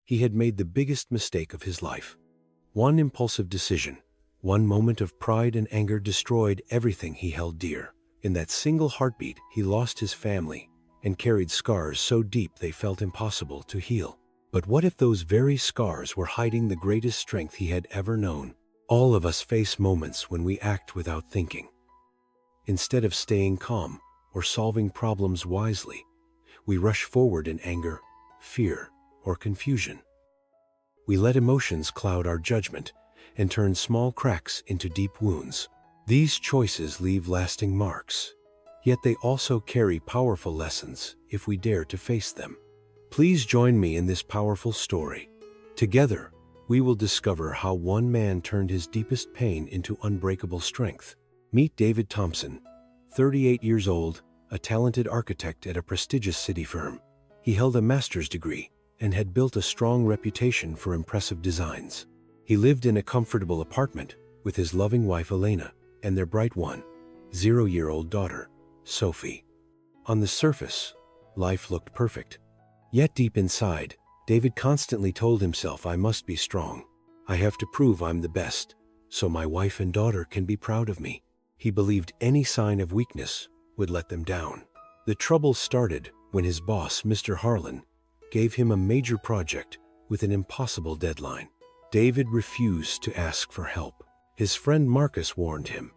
He had made the biggest mistake of his life. One impulsive decision, one moment of pride and anger destroyed everything he held dear. In that single heartbeat, he lost his family and carried scars so deep they felt impossible to heal. But what if those very scars were hiding the greatest strength he had ever known? All of us face moments when we act without thinking. Instead of staying calm or solving problems wisely, we rush forward in anger, fear, or confusion. We let emotions cloud our judgment and turn small cracks into deep wounds. These choices leave lasting marks, yet they also carry powerful lessons if we dare to face them. Please join me in this powerful story. Together, we will discover how one man turned his deepest pain into unbreakable strength. Meet David Thompson, 38 years old, a talented architect at a prestigious city firm. He held a master's degree and had built a strong reputation for impressive designs. He lived in a comfortable apartment with his loving wife Elena and their bright 0-year-old daughter, Sophie. On the surface, life looked perfect. Yet deep inside, David constantly told himself, "I must be strong. I have to prove I'm the best, so my wife and daughter can be proud of me." He believed any sign of weakness would let them down. The trouble started when his boss, Mr. Harlan, gave him a major project with an impossible deadline. David refused to ask for help. His friend Marcus warned him,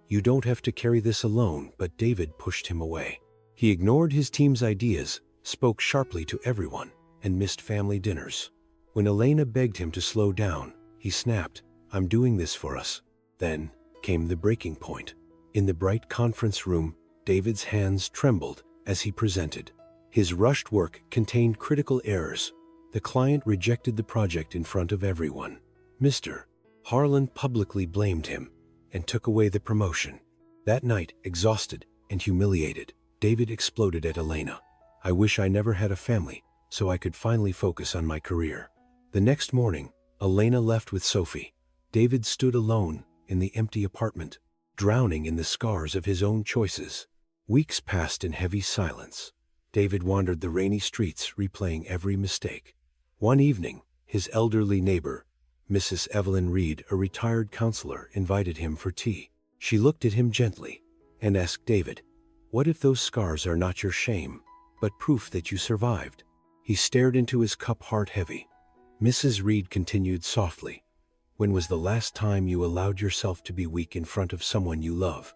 "You don't have to carry this alone," but David pushed him away. He ignored his team's ideas, spoke sharply to everyone, and missed family dinners. When Elena begged him to slow down, he snapped, "I'm doing this for us." Then came the breaking point. In the bright conference room, David's hands trembled as he presented. His rushed work contained critical errors. The client rejected the project in front of everyone. Mr. Harlan publicly blamed him and took away the promotion. That night, exhausted and humiliated, David exploded at Elena. "I wish I never had a family, so I could finally focus on my career." The next morning, Elena left with Sophie. David stood alone in the empty apartment, drowning in the scars of his own choices. Weeks passed in heavy silence. David wandered the rainy streets, replaying every mistake. One evening, his elderly neighbor, Mrs. Evelyn Reed, a retired counselor, invited him for tea. She looked at him gently and asked David, "What if those scars are not your shame, but proof that you survived?" He stared into his cup, heart heavy. Mrs. Reed continued softly, "When was the last time you allowed yourself to be weak in front of someone you love?"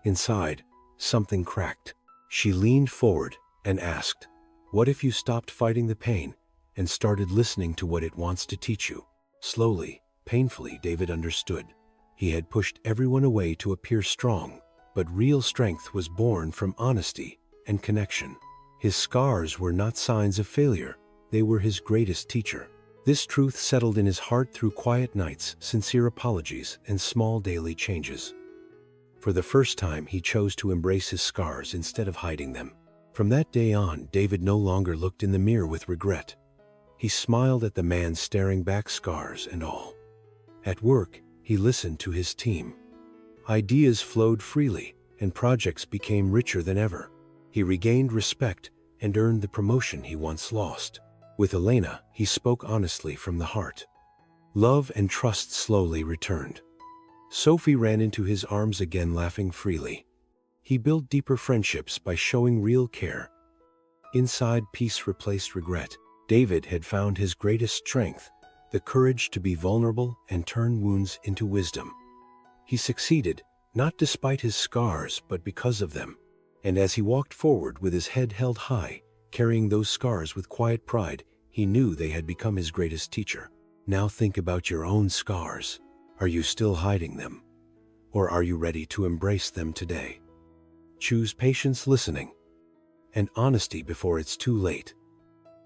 Inside, something cracked. She leaned forward and asked, "What if you stopped fighting the pain and started listening to what it wants to teach you?" Slowly, painfully, David understood. He had pushed everyone away to appear strong, but real strength was born from honesty and connection. His scars were not signs of failure, they were his greatest teacher. This truth settled in his heart through quiet nights, sincere apologies, and small daily changes. For the first time, he chose to embrace his scars instead of hiding them. From that day on, David no longer looked in the mirror with regret. He smiled at the man staring back, scars and all. At work, he listened to his team. Ideas flowed freely, and projects became richer than ever. He regained respect and earned the promotion he once lost. With Elena, he spoke honestly from the heart. Love and trust slowly returned. Sophie ran into his arms again, laughing freely. He built deeper friendships by showing real care. Inside, peace replaced regret. David had found his greatest strength, the courage to be vulnerable and turn wounds into wisdom. He succeeded, not despite his scars, but because of them. And as he walked forward with his head held high, carrying those scars with quiet pride, he knew they had become his greatest teacher. Now think about your own scars. Are you still hiding them? Or are you ready to embrace them today? Choose patience, listening, and honesty before it's too late.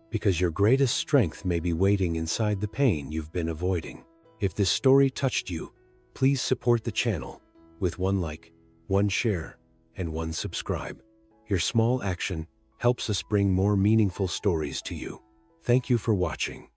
Because your greatest strength may be waiting inside the pain you've been avoiding. If this story touched you, please support the channel with one like, one share, and one subscribe. Your small action helps us bring more meaningful stories to you. Thank you for watching.